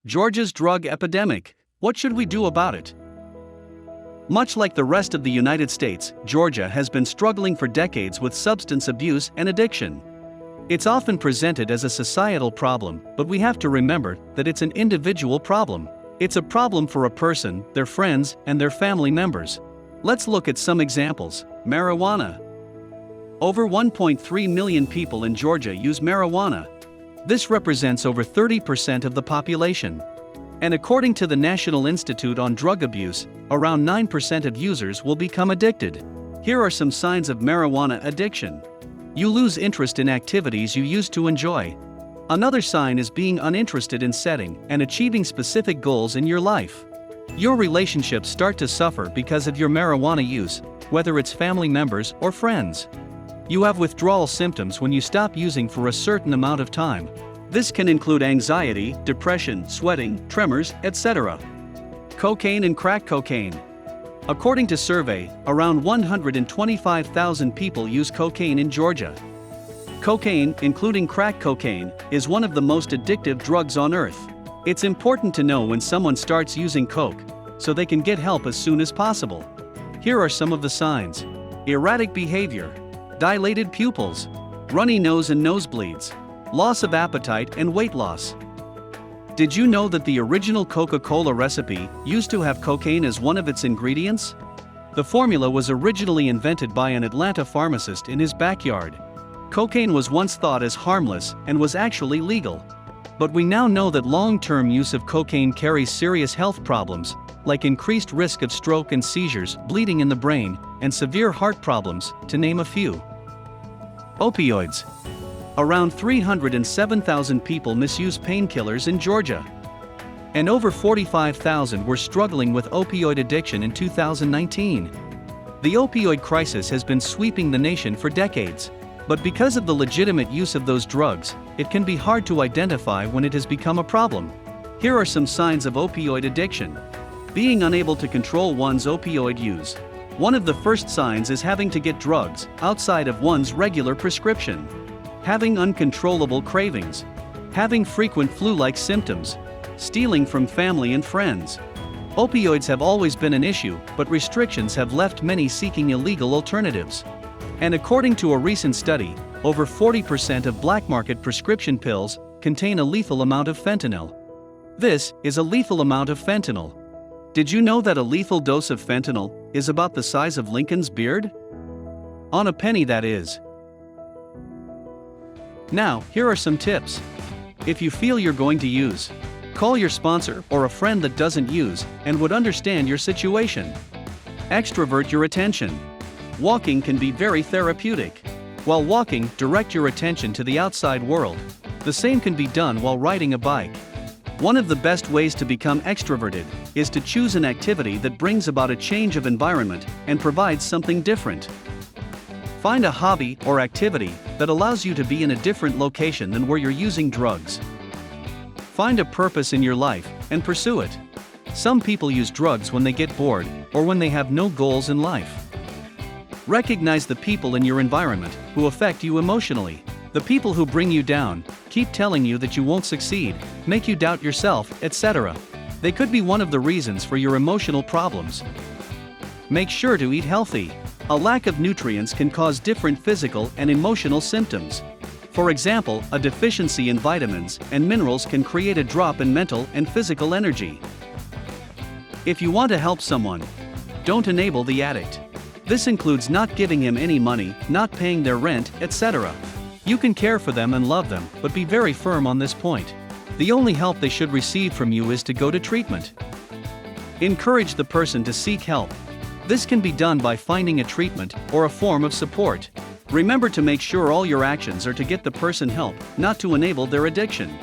Georgia's drug epidemic. What should we do about it? Much like the rest of the United States, Georgia has been struggling for decades with substance abuse and addiction. It's often presented as a societal problem, but we have to remember that it's an individual problem. It's a problem for a person, their friends, and their family members. Let's look at some examples. Marijuana. Over 1.3 million people in Georgia use marijuana. This represents over 30% of the population. And according to the National Institute on Drug Abuse, around 9% of users will become addicted. Here are some signs of marijuana addiction. You lose interest in activities you used to enjoy. Another sign is being uninterested in setting and achieving specific goals in your life. Your relationships start to suffer because of your marijuana use, whether it's family members or friends. You have withdrawal symptoms when you stop using for a certain amount of time. This can include anxiety, depression, sweating, tremors, etc. Cocaine and crack cocaine. According to survey, around 125,000 people use cocaine in Georgia. Cocaine, including crack cocaine, is one of the most addictive drugs on earth. It's important to know when someone starts using coke, so they can get help as soon as possible. Here are some of the signs. Erratic behavior. Dilated pupils, runny nose and nosebleeds, loss of appetite and weight loss. Did you know that the original Coca-Cola recipe used to have cocaine as one of its ingredients? The formula was originally invented by an Atlanta pharmacist in his backyard. Cocaine was once thought as harmless and was actually legal. But we now know that long-term use of cocaine carries serious health problems, like increased risk of stroke and seizures, bleeding in the brain, and severe heart problems, to name a few. Opioids. Around 307,000 people misuse painkillers in Georgia. And over 45,000 were struggling with opioid addiction in 2019. The opioid crisis has been sweeping the nation for decades. But because of the legitimate use of those drugs, it can be hard to identify when it has become a problem. Here are some signs of opioid addiction. Being unable to control one's opioid use. One of the first signs is having to get drugs outside of one's regular prescription. Having uncontrollable cravings. Having frequent flu-like symptoms. Stealing from family and friends. Opioids have always been an issue, but restrictions have left many seeking illegal alternatives. And according to a recent study, over 40% of black market prescription pills contain a lethal amount of fentanyl. This is a lethal amount of fentanyl. Did you know that a lethal dose of fentanyl is about the size of Lincoln's beard? On a penny, that is. Now, here are some tips. If you feel you're going to use, call your sponsor or a friend that doesn't use and would understand your situation. Extrovert your attention. Walking can be very therapeutic. While walking, direct your attention to the outside world. The same can be done while riding a bike. One of the best ways to become extroverted is to choose an activity that brings about a change of environment and provides something different. Find a hobby or activity that allows you to be in a different location than where you're using drugs. Find a purpose in your life and pursue it. Some people use drugs when they get bored or when they have no goals in life. Recognize the people in your environment who affect you emotionally. The people who bring you down, keep telling you that you won't succeed, make you doubt yourself, etc. They could be one of the reasons for your emotional problems. Make sure to eat healthy. A lack of nutrients can cause different physical and emotional symptoms. For example, a deficiency in vitamins and minerals can create a drop in mental and physical energy. If you want to help someone, don't enable the addict. This includes not giving him any money, not paying their rent, etc. You can care for them and love them, but be very firm on this point. The only help they should receive from you is to go to treatment. Encourage the person to seek help. This can be done by finding a treatment or a form of support. Remember to make sure all your actions are to get the person help, not to enable their addiction.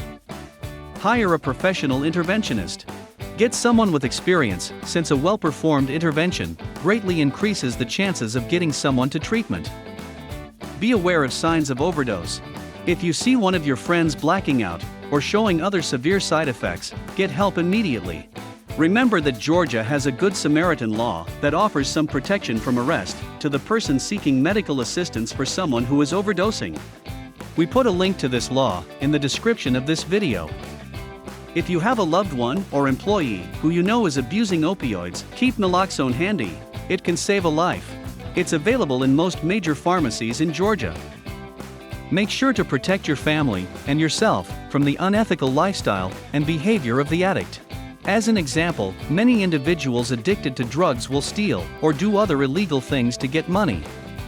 Hire a professional interventionist. Get someone with experience, since a well-performed intervention greatly increases the chances of getting someone to treatment. Be aware of signs of overdose. If you see one of your friends blacking out or showing other severe side effects, get help immediately. Remember that Georgia has a Good Samaritan law that offers some protection from arrest to the person seeking medical assistance for someone who is overdosing. We put a link to this law in the description of this video. If you have a loved one or employee who you know is abusing opioids, keep naloxone handy. It can save a life. It's available in most major pharmacies in Georgia. Make sure to protect your family and yourself from the unethical lifestyle and behavior of the addict. As an example, many individuals addicted to drugs will steal or do other illegal things to get money.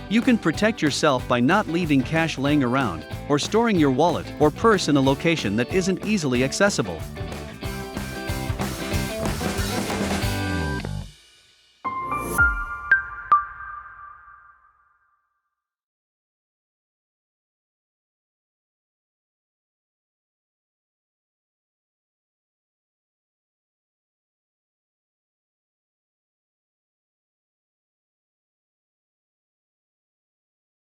You can protect yourself by not leaving cash laying around or storing your wallet or purse in a location that isn't easily accessible.